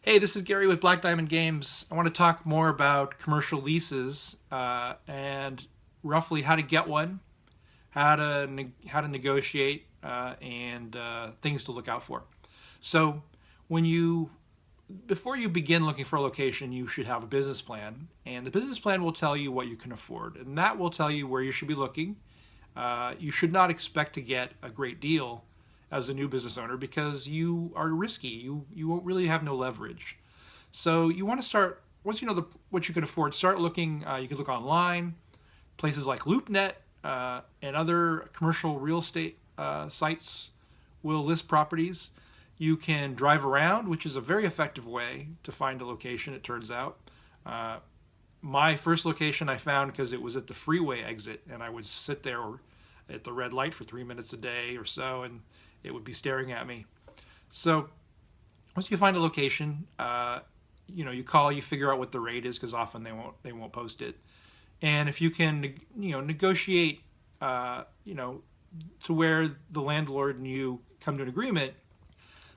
Hey, this is Gary with Black Diamond Games. I want to talk more about commercial leases and roughly how to get one, how to negotiate, and things to look out for. So, when you before you begin looking for a location, you should have a business plan, and the business plan will tell you what you can afford, and that will tell you where you should be looking. You should not expect to get a great deal as a new business owner because you are risky. You won't really have no leverage. So you want to start once you know what you can afford. Start looking. You can look online, places like LoopNet and other commercial real estate sites will list properties. You can drive around, which is a very effective way to find a location. It turns out. Uh, my first location I found because it was at the freeway exit, and I would sit there at the red light for 3 minutes a day or so, and it would be staring at me. So once you find a location, you call, you figure out what the rate is because often they won't post it, and if you can negotiate, to where the landlord and you come to an agreement,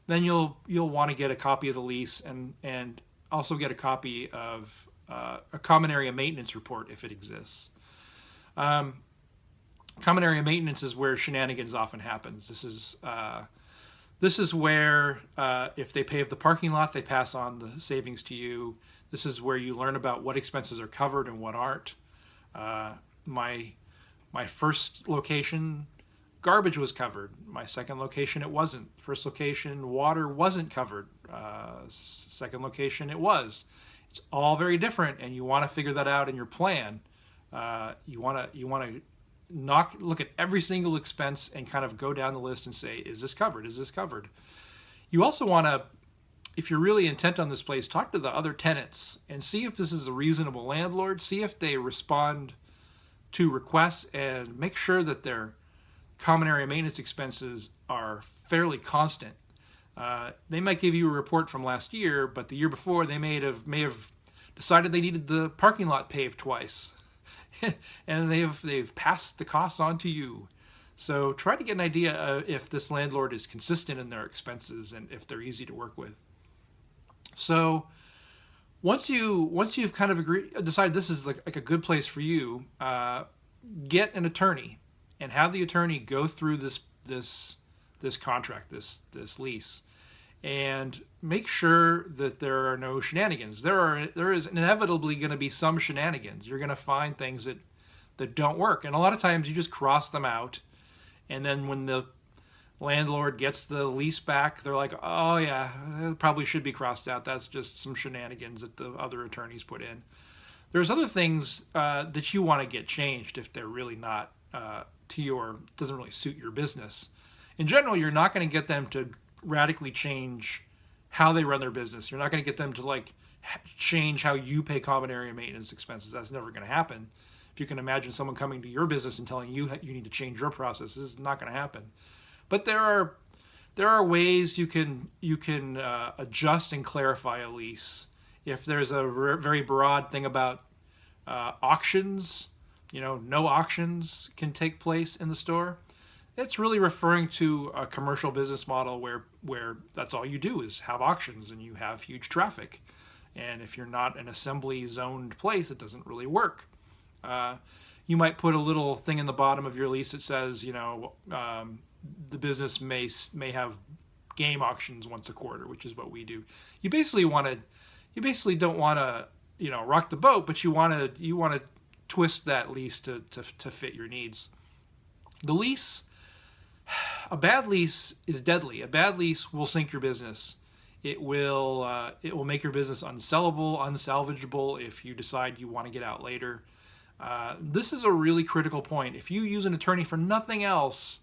then you'll want to get a copy of the lease and also get a copy of a common area maintenance report if it exists. Um, Common area maintenance is where shenanigans often happens. This is where if they pave the parking lot, they pass on the savings to you. This is where you learn about what expenses are covered and what aren't. Uh, my my first location, garbage was covered. My second location, it wasn't. First location, water wasn't covered. Second location, it was. It's all very different, and you want to figure that out in your plan. You want to look at every single expense and kind of go down the list and say, is this covered? Is this covered? You also want to, if you're really intent on this place, talk to the other tenants and see if this is a reasonable landlord. See if they respond to requests and make sure that their common area maintenance expenses are fairly constant. They might give you a report from last year, but the year before they may have decided they needed the parking lot paved twice, and they've passed the costs on to you. So try to get an idea of if this landlord is consistent in their expenses and if they're easy to work with. So once you've kind of decided this is like a good place for you, get an attorney and have the attorney go through this contract, this lease, and make sure that there are no shenanigans. There is inevitably going to be some shenanigans. You're going to find things that don't work, and a lot of times you just cross them out, and then when the landlord gets the lease back, they're like, oh yeah, it probably should be crossed out. That's just some shenanigans that the other attorneys put in. There's other things that you want to get changed if they're really not doesn't really suit your business. In general, you're not going to get them to radically change how they run their business. You're not going to get them to change how you pay common area maintenance expenses. That's never going to happen. If you can imagine someone coming to your business and telling you you need to change your process, this is not going to happen. But there are ways you can adjust and clarify a lease. If there's a very broad thing about auctions, no auctions can take place in the store. It's really referring to a commercial business model where that's all you do is have auctions and you have huge traffic. And if you're not an assembly zoned place, it doesn't really work. You might put a little thing in the bottom of your lease that says, the business may have game auctions once a quarter, which is what we do. You basically don't want to rock the boat, but you want to twist that lease to fit your needs. The lease, a bad lease is deadly. A bad lease will sink your business. It will make your business unsellable, unsalvageable if you decide you want to get out later. This is a really critical point. If you use an attorney for nothing else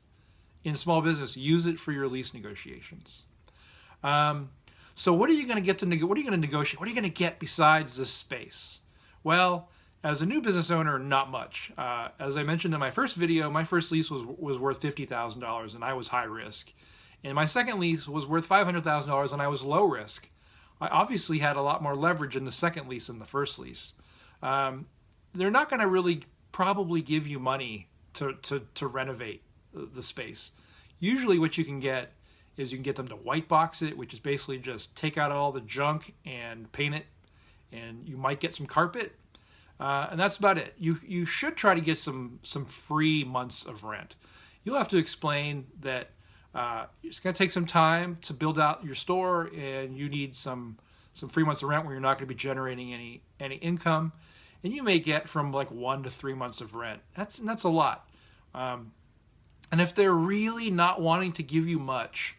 in small business, use it for your lease negotiations. So what are you going to get what are you going to negotiate? What are you going to get besides this space? Well, as a new business owner, not much. As I mentioned in my first video, my first lease was worth $50,000 and I was high risk. And my second lease was worth $500,000 and I was low risk. I obviously had a lot more leverage in the second lease than the first lease. They're not going to really probably give you money to renovate the space. Usually what you can get is you can get them to white box it, which is basically just take out all the junk and paint it, and you might get some carpet. And that's about it. You should try to get some free months of rent. You'll have to explain that it's going to take some time to build out your store, and you need some free months of rent where you're not going to be generating any income, and you may get from like 1 to 3 months of rent. That's a lot. And if they're really not wanting to give you much,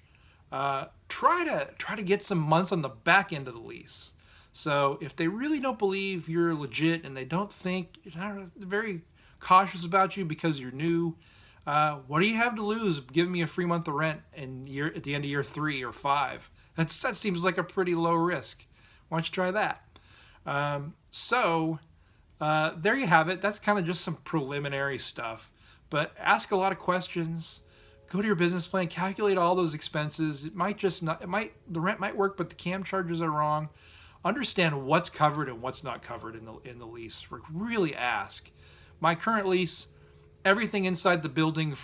try to get some months on the back end of the lease. So if they really don't believe you're legit and they don't think, they're very cautious about you because you're new, what do you have to lose? Give me a free month of rent at the end of year 3 or 5. That seems like a pretty low risk. Why don't you try that? There you have it. That's kind of just some preliminary stuff. But ask a lot of questions. Go to your business plan, calculate all those expenses. It might just not. The rent might work, but the CAM charges are wrong. Understand what's covered and what's not covered in the lease. Really ask. My current lease, everything inside the building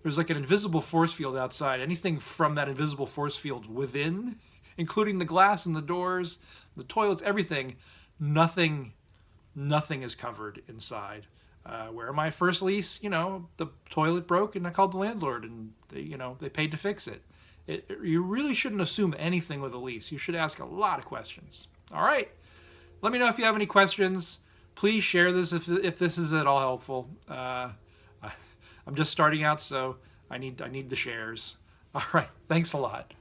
there's like an invisible force field outside. Anything from that invisible force field within, including the glass and the doors, the toilets, everything, nothing is covered inside. Where my first lease, the toilet broke and I called the landlord and they paid to fix it. You really shouldn't assume anything with a lease. You should ask a lot of questions. All right. Let me know if you have any questions. Please share this if this is at all helpful. I'm just starting out, so I need the shares. All right. Thanks a lot.